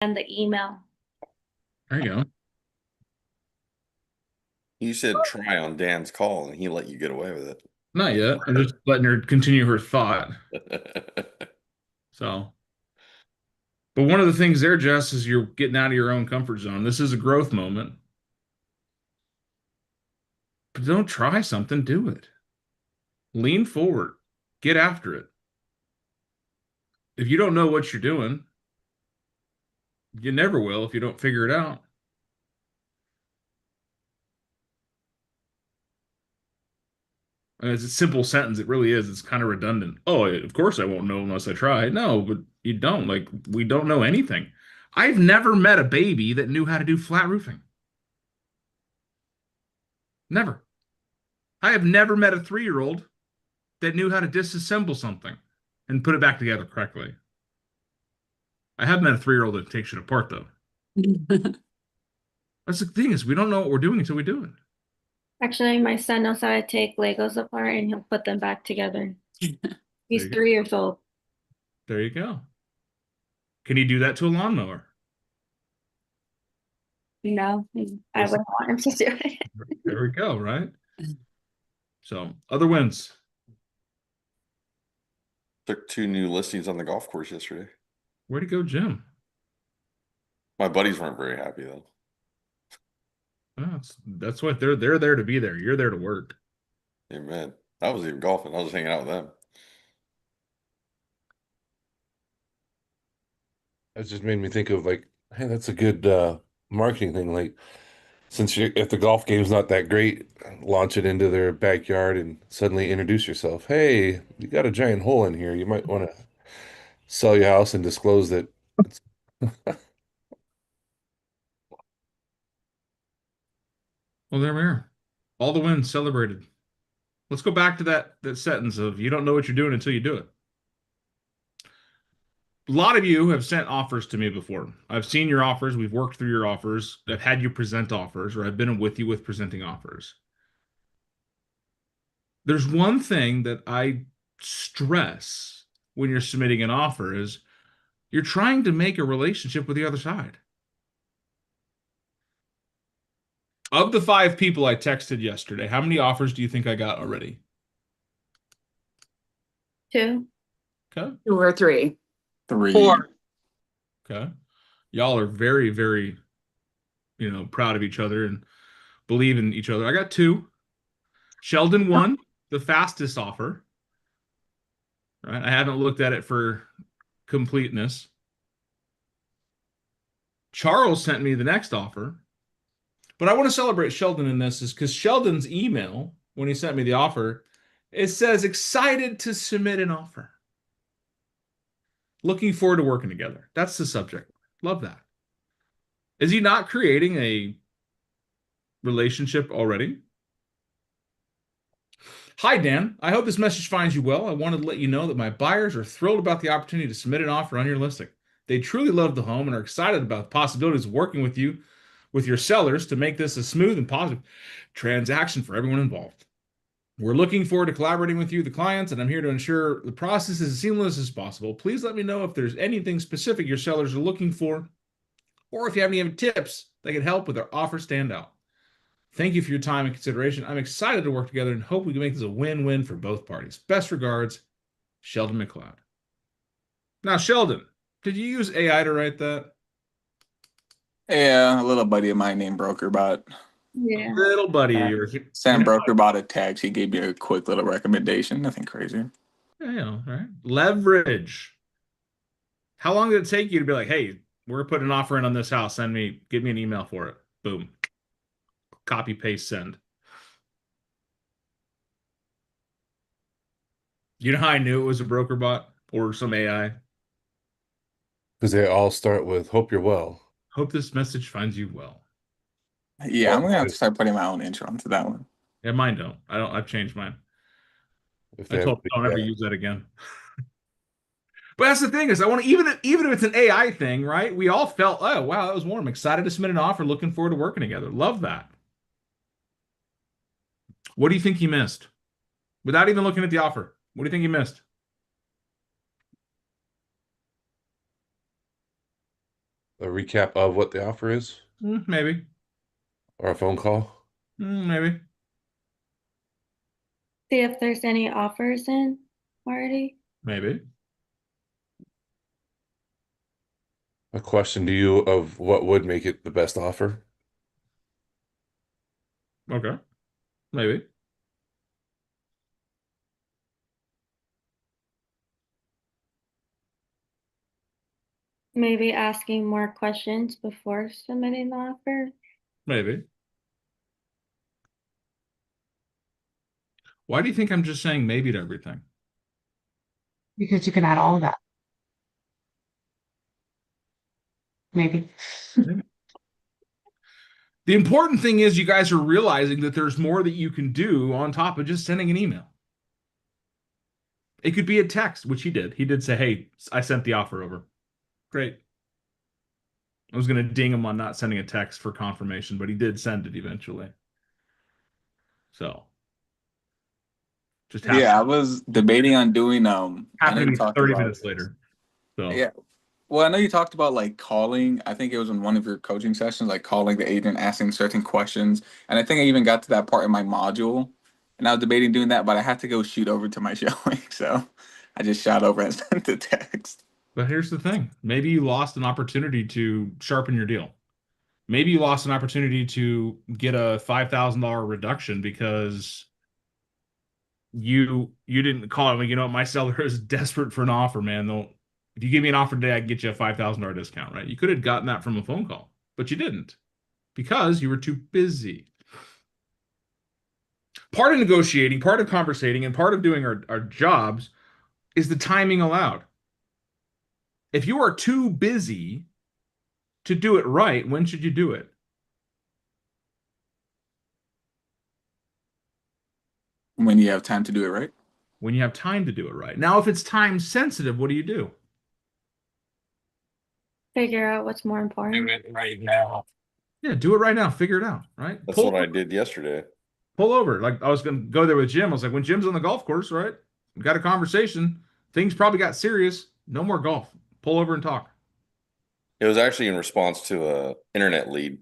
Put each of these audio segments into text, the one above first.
and the email. There you go. You said try on Dan's call and he let you get away with Not yet. I'm just letting her continue her thought. it. So, but one of the things there, Jess, is you're getting out of your own comfort zone. This is a growth moment. But don't try something, do it. Lean forward. Get after it. If you don't know what you're doing, you never will if you don't figure it out. And it's a simple sentence. It really is. It's kind of redundant. Oh, of course I won't know unless I try. No, but you don't. Like, we don't know anything. I've never met a baby that knew how to do flat roofing. Never. I have never met a 3-year-old that knew how to disassemble something and put it back together correctly. I have met a 3-year-old that takes it apart, though. That's the thing is we don't know what we're doing until we do it. Actually, my son knows how to take Legos apart and he'll put them back together. He's There you 3 years old. There you go. Can you do that to a lawnmower? No, I wouldn't want him to do it. There we go, right? So, other wins. Took 2 new listings on the golf course yesterday. Where'd it go, Jim? My buddies weren't very happy though. Oh, that's what they're there to be there. You're there to work. Amen. I wasn't even golfing. I was hanging out with them. That just made me think of like, hey, that's a good marketing thing. Like, if the golf game's not that great, launch it into their backyard and suddenly introduce yourself. Hey, you got a giant hole in here. You might want to sell your house and disclose that. Well, there we are. All the wins celebrated. Let's go back to that sentence of you don't know what you're doing until you do it. A lot of you have sent offers to me before. I've seen your offers. We've worked through your offers. I've had you present offers, or I've been with you with presenting offers. There's one thing that I stress when you're submitting an offer is you're trying to make a relationship with the other side. Of the 5 people I texted yesterday, how many offers do you think I got already? 2. Okay. 2 or 3. 3. 4. Okay. Y'all are very, very, proud of each other and believe in each other. I got 2. Sheldon won the fastest offer. Right? I haven't looked at it for completeness. Charles sent me the next offer. But I want to celebrate Sheldon in this is because Sheldon's email, when he sent me the offer, it says excited to submit an offer. Looking forward to working together. That's the subject. Love that. Is he not creating a relationship already? Hi, Dan. I hope this message finds you well. I wanted to let you know that my buyers are thrilled about the opportunity to submit an offer on your listing. They truly love the home and are excited about the possibilities of working with you, with your sellers, to make this a smooth and positive transaction for everyone involved. We're looking forward to collaborating with you, the clients, and I'm here to ensure the process is as seamless as possible. Please let me know if there's anything specific your sellers are looking for, or if you have any tips that can help with their offer stand out. Thank you for your time and consideration. I'm excited to work together and hope we can make this a win-win for both parties. Best regards, Sheldon McLeod. Now, Sheldon, did you use AI to write that? Yeah, a little buddy of mine named BrokerBot. Yeah. Little buddy of yours. Sent BrokerBot a text. He gave me a quick little recommendation. Nothing crazy. Yeah, right. Leverage. How long did it take you to be like, hey, we're putting an offer in on this house. Give me an email for it. Boom. Copy, paste, send. You know how I knew it was a broker bot or some AI? Because they all start with "Hope you're well." Hope this message finds you well. Yeah, I'm gonna have to start putting my own intro into that one. Yeah, mine don't. I've changed mine. If I they told have, them don't ever use that again. But that's the thing is I want to even if it's an AI thing, right? We all felt, oh wow, that was warm. Excited to submit an offer, looking forward to working together. Love that. What do you think he missed? Without even looking at the offer, what do you think he missed? a recap of what the offer is Maybe. or a phone call? Maybe. See if there's any offers in already. Maybe. A question to you of what would make it the best offer? Okay. Maybe. Maybe asking more questions before submitting the offer. Maybe. Why do you think I'm just saying maybe to everything? Because you can add all of that. Maybe. The important thing is you guys are realizing that there's more that you can do on top of just sending an email. It could be a text, which he did. He did say, hey, I sent the offer over. Great. I was going to ding him on not sending a text for confirmation, but he did send it eventually. So. Just happened, Yeah, I was debating on doing I know happened to you be talked 30 about minutes later. So Yeah. Well, I know you talked about like calling. I think it was in one of your coaching sessions, like calling the agent, asking certain questions. And I think I even got to that part in my module. And I was debating doing that, but I had to go shoot over to my showing. So I just shot over and sent the text. But here's the thing. Maybe you lost an opportunity to sharpen your deal. Maybe you lost an opportunity to get a $5,000 reduction because you didn't call it. Like, you know what, my seller is desperate for an offer, man. If you give me an offer today, I can get you a $5,000 discount, right? You could have gotten that from a phone call, but you didn't because you were too busy. Part of negotiating, part of conversating, and part of doing our jobs is the timing allowed. If you are too busy to do it right, when should you do it? When you have time to do it, right? When you have time to do it right. Now, if it's time sensitive, what do you do? Figure out what's more important. Right now. Yeah, do it right now. Figure it out, right? That's what I did yesterday. Pull over. Like, I was going to go there with Jim. I was like, when Jim's on the golf course, right? We got a conversation. Things probably got serious. No more golf. Pull over and talk. It was actually in response to a internet lead.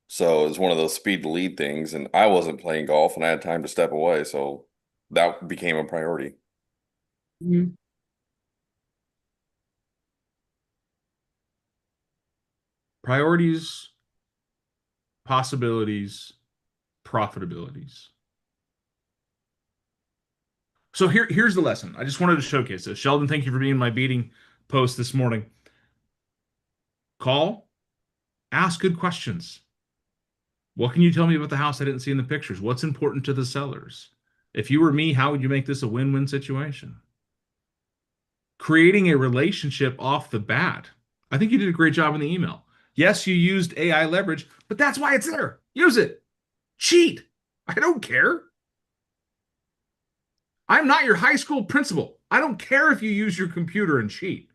So it was one of those speed to lead things, and I wasn't playing golf, and I had time to step away, so that became a priority. Mhm. Priorities, possibilities, profitabilities. So here's the lesson. I just wanted to showcase this. Sheldon, thank you for being my beating post this morning. Call, ask good questions. What can you tell me about the house I didn't see in the pictures? What's important to the sellers? If you were me, how would you make this a win-win situation? Creating a relationship off the bat. I think you did a great job in the email. Yes, you used AI leverage, but that's why it's there. Use it. Cheat. I don't care. I'm not your high school principal. I don't care if you use your computer and cheat.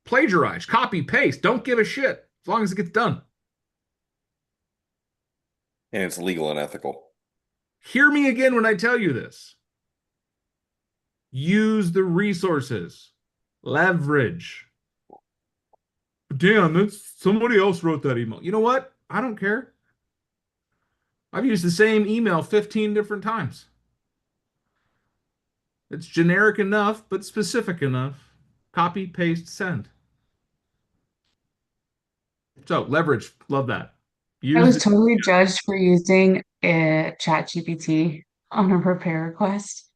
Plagiarize, copy, paste. Don't give a shit as long as it gets done. And it's legal and ethical. Hear me again when I tell you this. Use the resources. Leverage. Dan, somebody else wrote that email. You know what? I don't care. I've used the same email 15 different times. It's generic enough, but specific enough. Copy, paste, send. So leverage, love that. I was Use totally judged for using a ChatGPT on a repair request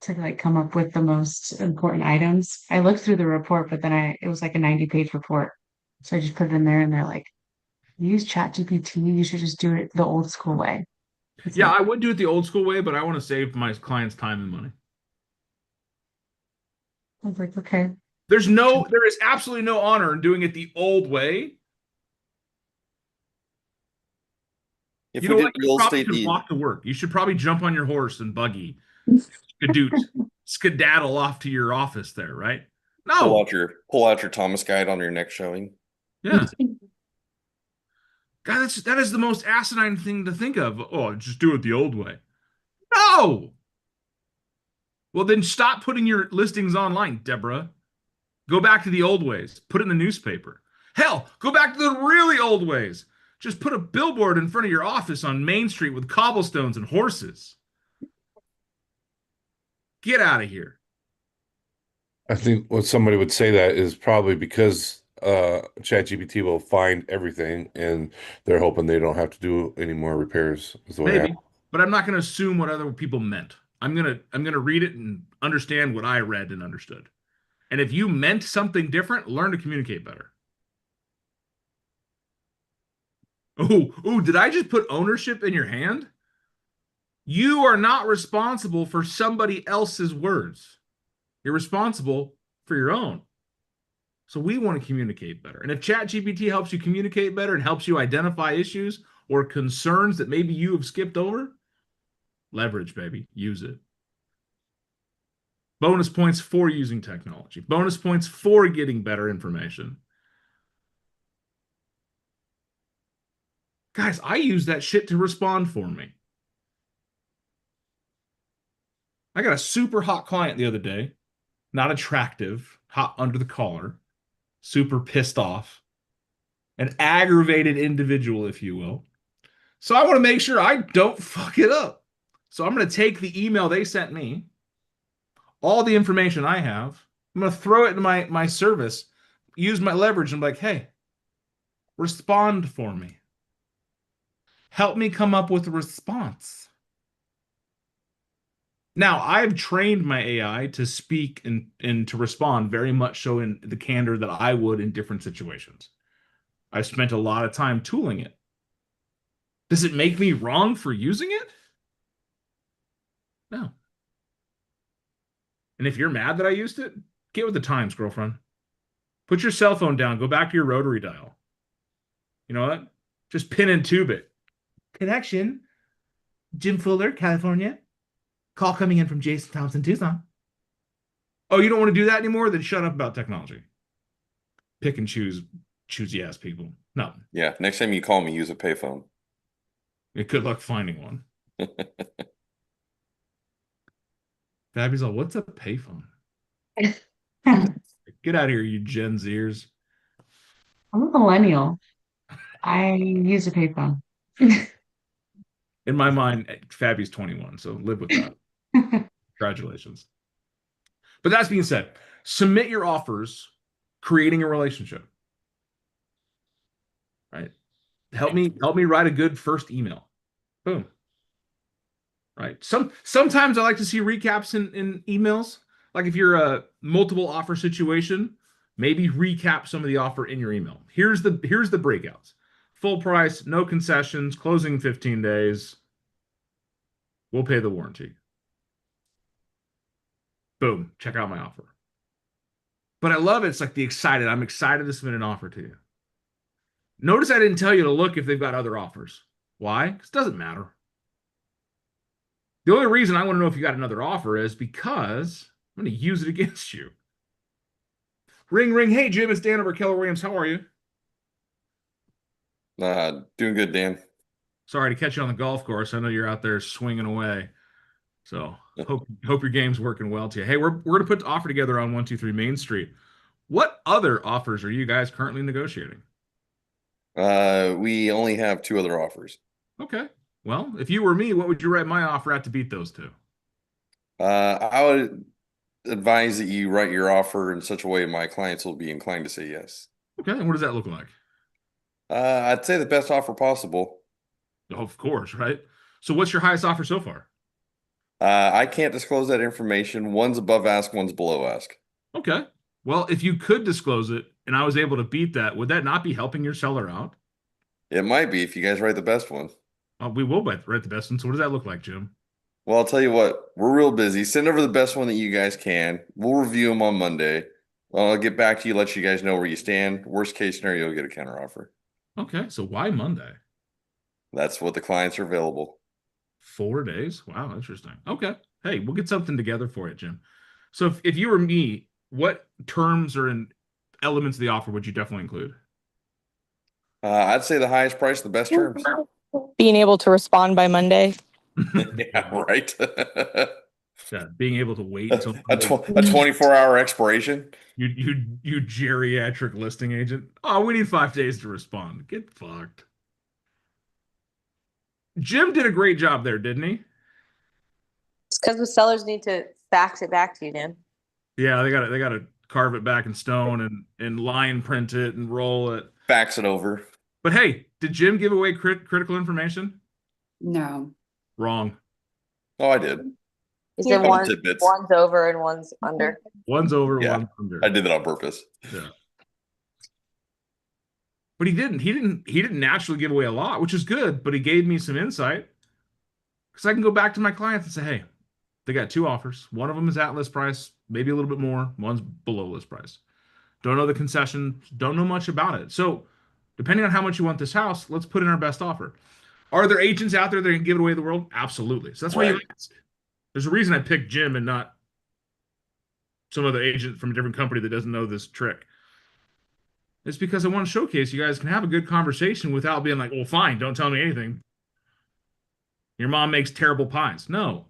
to like come up with the most important items. I looked through the report, but then it was like a 90-page report. So I just put it in there and they're like, use ChatGPT, you should just do it the old school way. It's Yeah, like, I would do it the old school way, but I want to save my clients time and money. I was like, okay. There is absolutely no honor in doing it the old way. If You we know did what? You real probably estate, should walk to work. You should probably jump on your horse and buggy, skedaddle off to your office there, right? pull No. out your Thomas guide on your next showing. Yeah. God, that is the most asinine thing to think of. Oh, just do it the old way. No. Well, then stop putting your listings online, Deborah. Go back to the old ways. Put it in the newspaper. Hell, go back to the really old ways. Just put a billboard in front of your office on Main Street with cobblestones and horses. Get out of here. I think what somebody would say that is probably because ChatGPT will find everything and they're hoping they don't have to do any more repairs is the way Maybe, but I'm not going to assume what other people meant. I'm gonna read it and understand what I read and understood. And if you meant something different, learn to communicate better. Oh, did I just put ownership in your hand? You are not responsible for somebody else's words. You're responsible for your own. So we want to communicate better. And if ChatGPT helps you communicate better and helps you identify issues or concerns that maybe you have skipped over, leverage, baby. Use it. Bonus points for using technology. Bonus points for getting better information. Guys, I use that shit to respond for me. I got a super hot client the other day. Not attractive, hot under the collar, super pissed off, an aggravated individual, if you will. So I want to make sure I don't fuck it up. So I'm going to take the email they sent me, all the information I have, I'm going to throw it into my service, use my leverage, and be like, hey, respond for me. Help me come up with a response. Now, I've trained my AI to speak and to respond very much so in the candor that I would in different situations. I've spent a lot of time tooling it. Does it make me wrong for using it? No. And if you're mad that I used it, get with the times, girlfriend. Put your cell phone down. Go back to your rotary dial. You know what? Just pin and tube it. Connection. Jim Fuller, California. Call coming in from Jason Thompson, Tucson. Oh, you don't want to do that anymore? Then shut up about technology. Pick and choose choosy ass people. No. Yeah, next time you call me, use a payphone. Good luck finding one. Fabby's all, what's a payphone? Get out of here, you Gen Zers. I'm a millennial. I use a payphone. In my mind, Fabby's 21, so live with that. Congratulations. But that's being said, submit your offers, creating a relationship. Right? Help me write a good first email. Boom. Right. Sometimes I like to see recaps in emails. Like if you're a multiple offer situation, maybe recap some of the offer in your email. Here's the breakouts. Full price, no concessions, closing in 15 days. We'll pay the warranty. Boom. Check out my offer. But I love it. It's like I'm excited to submit an offer to you. Notice I didn't tell you to look if they've got other offers. Why? Because it doesn't matter. The only reason I want to know if you got another offer is because I'm going to use it against you. Ring, ring. Hey, Jim, it's Dan over Keller Williams. How are you? Doing good, Dan. Sorry to catch you on the golf course. I know you're out there swinging away. So hope your game's working well to you. Hey, we're going to put the offer together on 123 Main Street. What other offers are you guys currently negotiating? We only have 2 other offers. Okay. Well, if you were me, what would you write my offer at to beat those 2? I would advise that you write your offer in such a way my clients will be inclined to say yes. Okay. And what does that look like? I'd say the best offer possible. Oh, of course, right? So what's your highest offer so far? I can't disclose that information. One's above ask, one's below ask. Okay. Well, if you could disclose it and I was able to beat that, would that not be helping your seller out? It might be if you guys write the best one. We will write the best one. So what does that look like, Jim? Well, I'll tell you what, we're real busy. Send over the best one that you guys can. We'll review them on Monday. I'll get back to you, let you guys know where you stand. Worst case scenario, you'll get a counter offer. Okay. So why Monday? That's what the clients are available. 4 days? Wow, interesting. Okay. Hey, we'll get something together for you, Jim. So if you were me, what terms or elements of the offer would you definitely include? I'd say the highest price, the best terms. Being able to respond by Monday. Yeah, right. Yeah, being able to wait A, until a 24-hour expiration. you geriatric listing agent. Oh, we need 5 days to respond. Get fucked. Jim did a great job there, didn't he? It's because the sellers need to fax it back to you, Dan. Yeah, they gotta carve it back in stone and line print it and roll it. Fax it over. But hey, did Jim give away critical information? No. Wrong. Oh, I did. He said Couple one's tidbits. over and one's under. One's over, Yeah, one's under. I did that on purpose. Yeah. But he didn't naturally give away a lot, which is good, but he gave me some insight. Because I can go back to my clients and say, hey, they got 2 offers. One of them is at list price, maybe a little bit more. One's below list price. Don't know the concession, don't know much about it. So depending on how much you want this house, let's put in our best offer. Are there agents out there that can give it away to the world? Absolutely. So that's why you Right. ask. There's a reason I picked Jim and not some other agent from a different company that doesn't know this trick. It's because I want to showcase you guys can have a good conversation without being like, well, fine, don't tell me anything. Your mom makes terrible pies. No.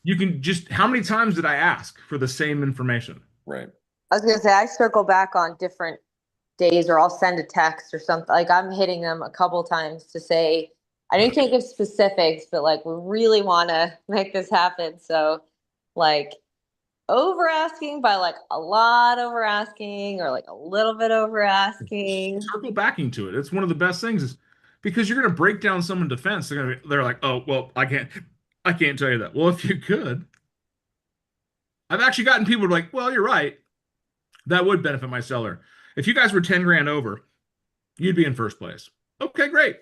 You can just, how many times did I ask for the same information? Right. I was gonna say, I circle back on different days, or I'll send a text or something. Like, I'm hitting them a couple times to say, I know you can't give specifics, but like, we really want to make this happen. So like, over asking by like a lot over asking, or like a little bit over asking. Circle backing to it. It's one of the best things, is because you're going to break down someone's defense. They're like, oh, well, I can't tell you that. Well, if you could, I've actually gotten people to be like, well, you're right. That would benefit my seller. If you guys were 10 grand over, you'd be in first place. Okay, great.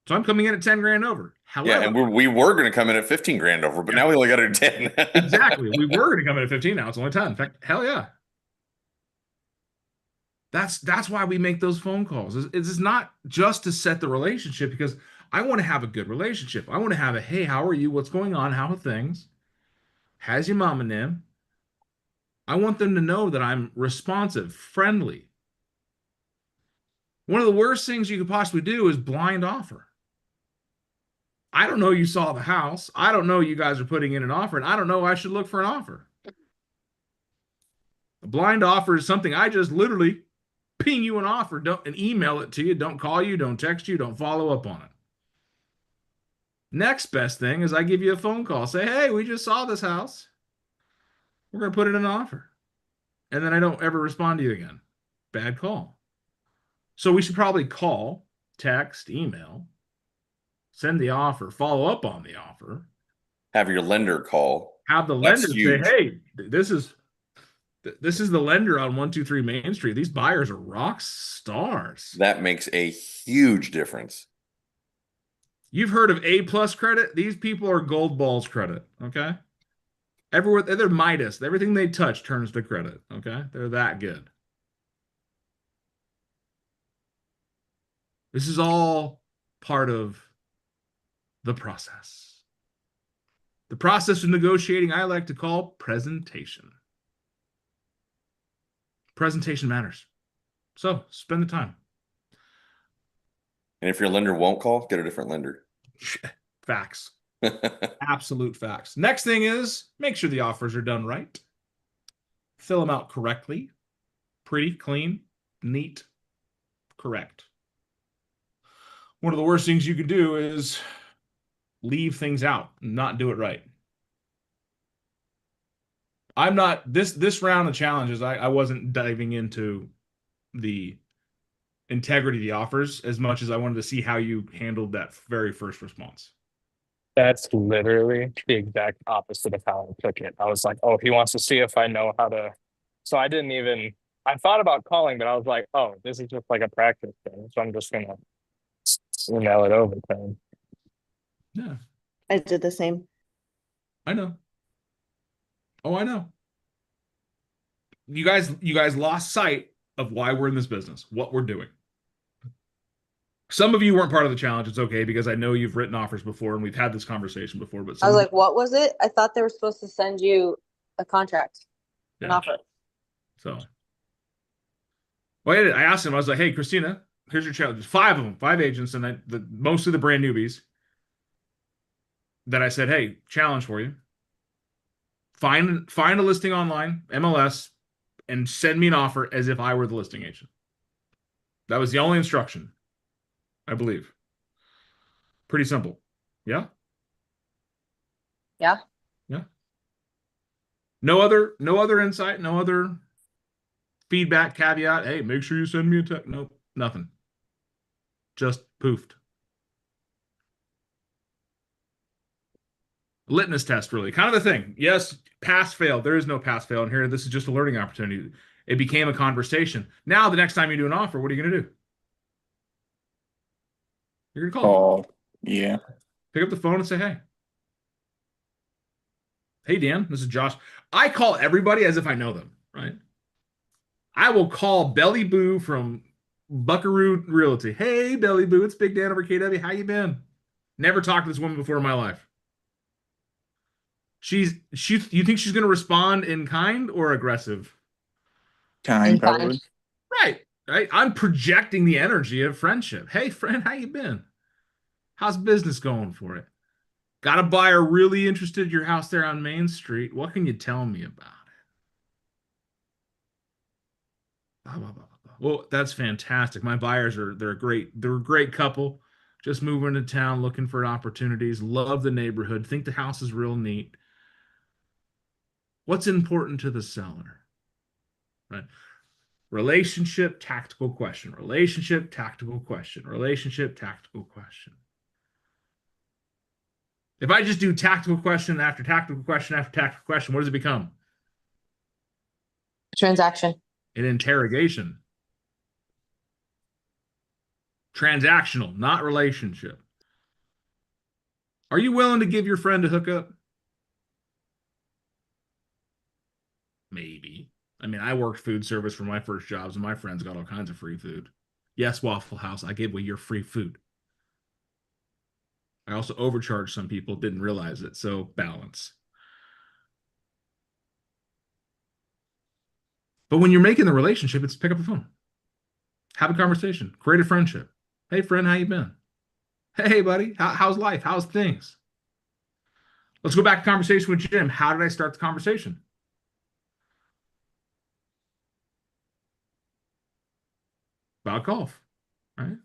So I'm coming in at 10 grand over. However, Yeah, and we were going to come in at 15 grand over, but now we only got to do 10. exactly. We were going to come in at 15. Now it's only 10. In fact, hell yeah. That's why we make those phone calls. It's not just to set the relationship, because I want to have a good relationship. I want to have a, hey, how are you? What's going on? How are things? How's your mom and them? I want them to know that I'm responsive, friendly. One of the worst things you could possibly do is blind offer. I don't know you saw the house. I don't know you guys are putting in an offer, and I don't know I should look for an offer. A blind offer is something I just literally ping you an offer, and email it to you. Don't call you, don't text you, don't follow up on it. Next best thing is I give you a phone call. Say, hey, we just saw this house. We're going to put in an offer. And then I don't ever respond to you again. Bad call. So we should probably call, text, email, send the offer, follow up on the offer. Have your lender call. Have the That's lender say, huge. hey, this is the lender on 123 Main Street. These buyers are rock stars. That makes a huge difference. You've heard of A+ credit? These people are gold balls credit. Okay. Everywhere they're Midas. Everything they touch turns to credit. Okay. They're that good. This is all part of the process. The process of negotiating, I like to call presentation. Presentation matters. So spend the time. And if your lender won't call, get a different lender. Facts. Absolute facts. Next thing is make sure the offers are done right. Fill them out correctly. Pretty, clean, neat, correct. One of the worst things you can do is leave things out, not do it right. I'm not this round of challenges. I wasn't diving into the integrity of the offers as much as I wanted to see how you handled that very first response. That's literally the exact opposite of how I took it. I was like, oh, he wants to see if I know how to. So I didn't even, I thought about calling, but I was like, oh, this is just like a practice thing. So I'm just going to email it over to him. Yeah, I did the same. I know. Oh, I know. You guys lost sight of why we're in this business, what we're doing. Some of you weren't part of the challenge. It's okay, because I know you've written offers before and we've had this conversation before. But I was like, what was it? I thought they were supposed to send you a contract, an yeah. offer. So, well, I asked him. I was like, "Hey, Christina, here's your challenge. 5 of them, 5 agents, and mostly the brand newbies. that I said, hey, challenge for you. Find a listing online, MLS, and send me an offer as if I were the listing agent. That was the only instruction, I believe. Pretty simple. Yeah? Yeah. Yeah. No other insight, no other feedback, caveat. Hey, make sure you send me a text. Nope, nothing. Just poofed. Litmus test, really. Kind of a thing. Yes, pass, fail. There is no pass, fail in here. This is just a learning opportunity. It became a conversation. Now, the next time you do an offer, what are you going to do? You're going to call. Oh, yeah. Pick up the phone and say, hey. Hey, Dan, this is Josh. I call everybody as if I know them, right? I will call Belly Boo from Buckaroo Realty. Hey, Belly Boo, it's Big Dan over KW. How you been? Never talked to this woman before in my life. You think she's going to respond in kind or aggressive? Kind, In kind. probably. Right. I'm projecting the energy of friendship. Hey, friend, how you been? How's business going for it? Got a buyer really interested in your house there on Main Street. What can you tell me about it? Blah, blah, blah, blah. Well, that's fantastic. My buyers they're a great couple. Just moving to town, looking for opportunities. Love the neighborhood. Think the house is real neat. What's important to the seller? Right? Relationship, tactical question. Relationship, tactical question. Relationship, tactical question. If I just do tactical question after tactical question after tactical question, what does it become? Transaction. An interrogation. Transactional, not relationship. Are you willing to give your friend a hookup? Maybe. I mean, I worked food service for my first jobs, and my friends got all kinds of free food. Yes, Waffle House, I gave away your free food. I also overcharged some people, didn't realize it, so balance. But when you're making the relationship, it's pick up the phone. Have a conversation. Create a friendship. Hey, friend, how you been? Hey, buddy, how's life? How's things? Let's go back to conversation with Jim. How did I start the conversation? About golf, right?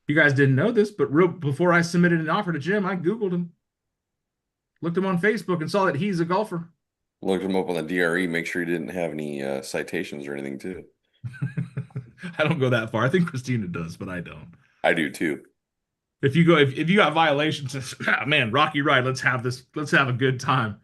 You guys didn't know this, but before I submitted an offer to Jim, I Googled him, looked him on Facebook, and saw that he's a golfer. Looked him up on the DRE, make sure he didn't have any citations or anything too. I don't go that far. I think Christina does, but I don't. I do too. If you got violations, man, rocky ride. Let's have a good time.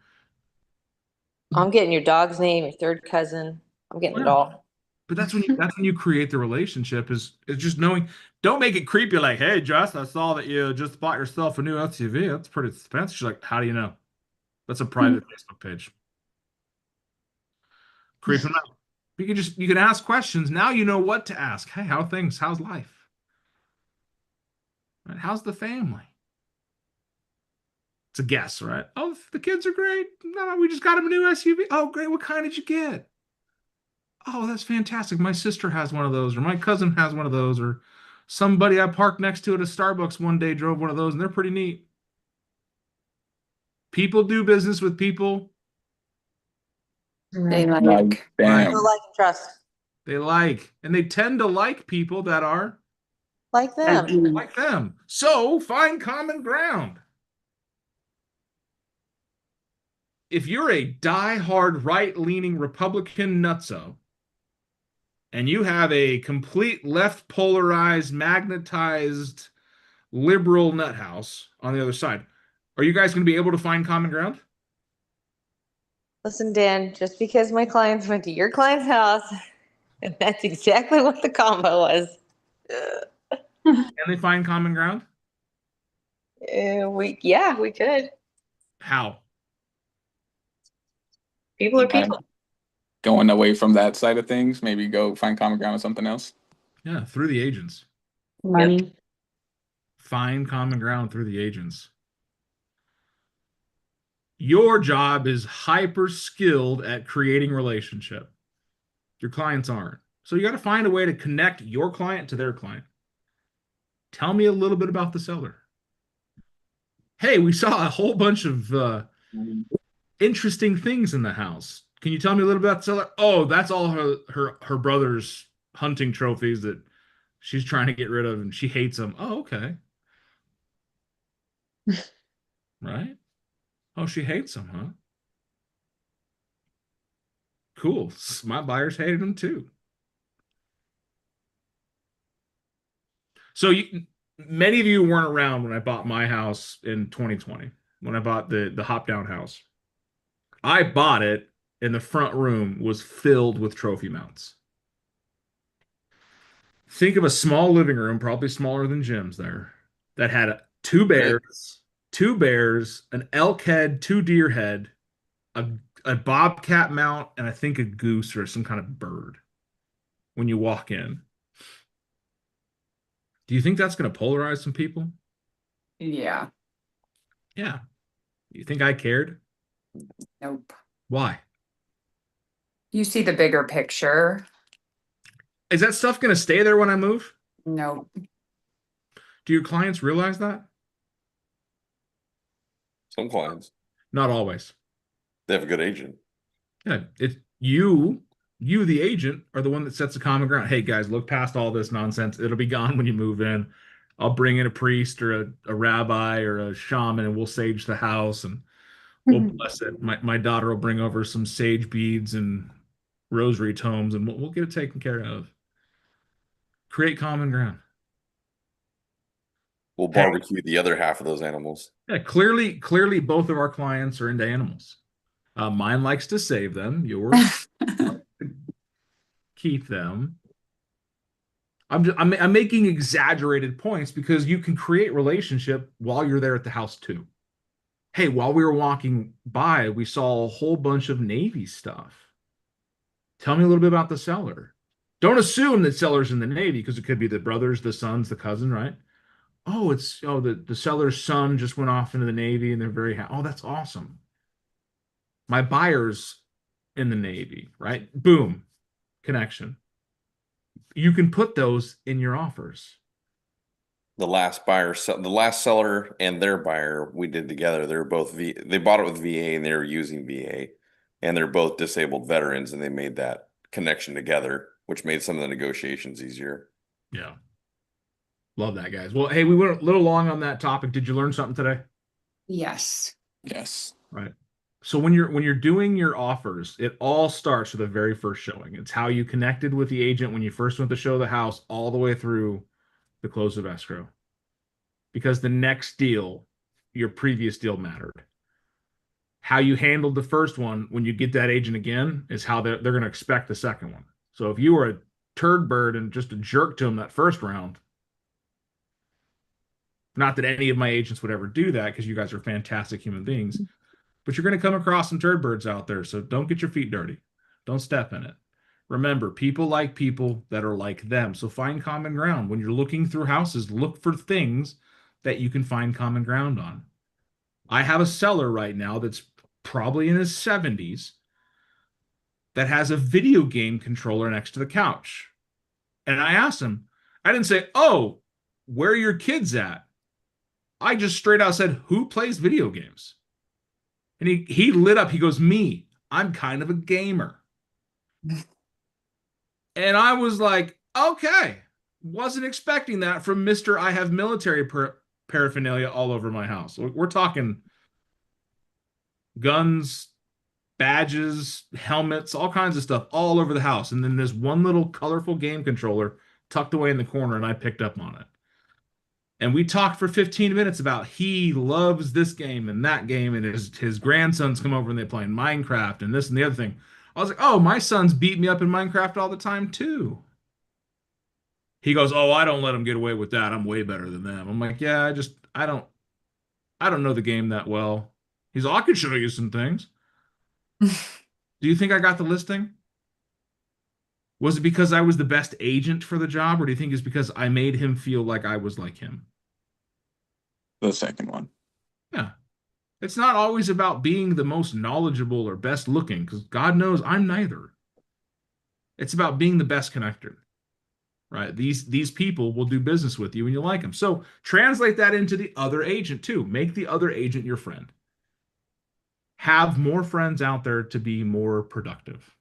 I'm getting your dog's name, your third cousin. I'm getting it all. But that's when you create the relationship is just knowing. Don't make it creepy like, hey, Jess, I saw that you just bought yourself a new SUV. That's pretty expensive. She's like, how do you know? That's a private Facebook page. Creep them out. You can ask questions. Now you know what to ask. Hey, how are things? How's life? Right? How's the family? It's a guess, right? Oh, the kids are great. No, we just got them a new SUV. Oh, great. What kind did you get? Oh, that's fantastic. My sister has one of those, or my cousin has one of those, or somebody I parked next to at a Starbucks one day drove one of those, and they're pretty neat. People do business with people They Right. Like, damn. People like and trust. they like, and they tend to like people that are Like them. like them. So find common ground. If you're a die-hard right-leaning Republican nutso, and you have a complete left polarized, magnetized liberal nut house on the other side, are you guys going to be able to find common ground? Listen, Dan, just because my clients went to your client's house, and that's exactly what the combo was. Can they find common ground? We could. How? People are Kind people. of going away from that side of things, maybe go find common ground with something else. Yeah, through the agents. Money. Find common ground through the agents. Your job is hyper skilled at creating relationship. Your clients aren't. So you got to find a way to connect your client to their client. Tell me a little bit about the seller. Hey, we saw a whole bunch of interesting things in the house. Can you tell me a little bit about the seller? Oh, that's all her brother's hunting trophies that she's trying to get rid of, and she hates them. Oh, okay. Right? Oh, she hates them, huh? Cool. My buyers hated them too. So many of you weren't around when I bought my house in 2020, when I bought the hop down house. I bought it and the front room was filled with trophy mounts. Think of a small living room, probably smaller than Jim's there, that had two bears, an elk head, two deer head, a bobcat mount, and I think a goose or some kind of bird when you walk in. Do you think that's going to polarize some people? Yeah. Yeah. You think I cared? Nope. Why? You see the bigger picture. Is that stuff going to stay there when I move? Nope. Do your clients realize that? Some clients, Not always. they have a good agent. Yeah, it's you, the agent, are the one that sets the common ground. Hey guys, look past all this nonsense. It'll be gone when you move in. I'll bring in a priest or a rabbi or a shaman, and we'll sage the house and we'll bless it. My daughter will bring over some sage beads and rosary tomes, and we'll get it taken care of. Create common ground. We'll barbecue the other half of those animals. Yeah, clearly both of our clients are into animals. Mine likes to save them. Yours keep them. I'm making exaggerated points because you can create relationship while you're there at the house too. Hey, while we were walking by, we saw a whole bunch of Navy stuff. Tell me a little bit about the seller. Don't assume that seller's in the Navy because it could be the brothers, the sons, the cousin, right? Oh, the seller's son just went off into the Navy and they're very happy. Oh, that's awesome. My buyer's in the Navy, right? Boom, connection. You can put those in your offers. The last seller and their buyer we did together. They're both they bought it with VA and they were using VA, and they're both disabled veterans, and they made that connection together, which made some of the negotiations easier. Yeah. Love that, guys. Well, hey, we went a little long on that topic. Did you learn something today? Yes. Yes. Right. So when you're doing your offers, it all starts with the very first showing. It's how you connected with the agent when you first went to show the house all the way through the close of escrow. Because the next deal, your previous deal mattered. How you handled the first one when you get that agent again is how they're going to expect the second one. So if you were a turd bird and just a jerk to them that first round, not that any of my agents would ever do that because you guys are fantastic human beings, but you're going to come across some turd birds out there. So don't get your feet dirty. Don't step in it. Remember, people like people that are like them. So find common ground. When you're looking through houses, look for things that you can find common ground on. I have a seller right now that's probably in his 70s that has a video game controller next to the couch. And I asked him, I didn't say, oh, where are your kids at? I just straight out said, who plays video games? And he lit up. He goes, me. I'm kind of a gamer. And I was like, okay. Wasn't expecting that from Mr. I have military paraphernalia all over my house. We're talking guns, badges, helmets, all kinds of stuff all over the house. And then this one little colorful game controller tucked away in the corner, and I picked up on it. And we talked for 15 minutes about he loves this game and that game, and his grandsons come over and they play Minecraft and this and the other thing. I was like, oh, my sons beat me up in Minecraft all the time too. He goes, oh, I don't let them get away with that. I'm way better than them. I'm like, yeah, I don't know the game that well. He's like, I could show you some things. Do you think I got the listing? Was it because I was the best agent for the job, or do you think it's because I made him feel like I was like him? The second one. Yeah. It's not always about being the most knowledgeable or best looking, because God knows I'm neither. It's about being the best connector. right? These people will do business with you and you like them. So translate that into the other agent too. Make the other agent your friend. Have more friends out there to be more productive.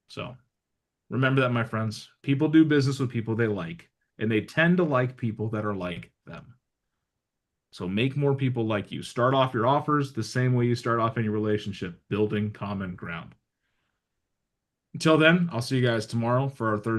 So remember that, my friends. People do business with people they like, and they tend to like people that are like them. So make more people like you. Start off your offers the same way you start off in your relationship, building common ground. Until then, I'll see you guys tomorrow for our Thursday.